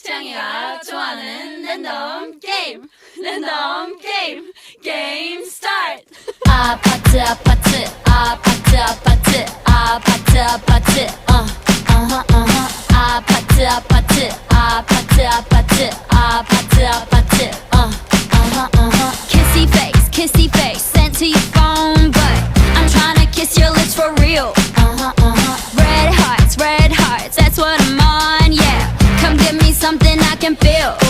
채영이가 좋아하는 랜덤 게임 게임 스타트. 아파트 아파트 아파트 아파트 아파트 아파트 아파트 아파트 아파트 아파트 아파트 아파트 kissy face sent to your phone but I'm tryna kiss your lips for real. Red hearts that's what I'm on, yeah. Come give me something I can feel.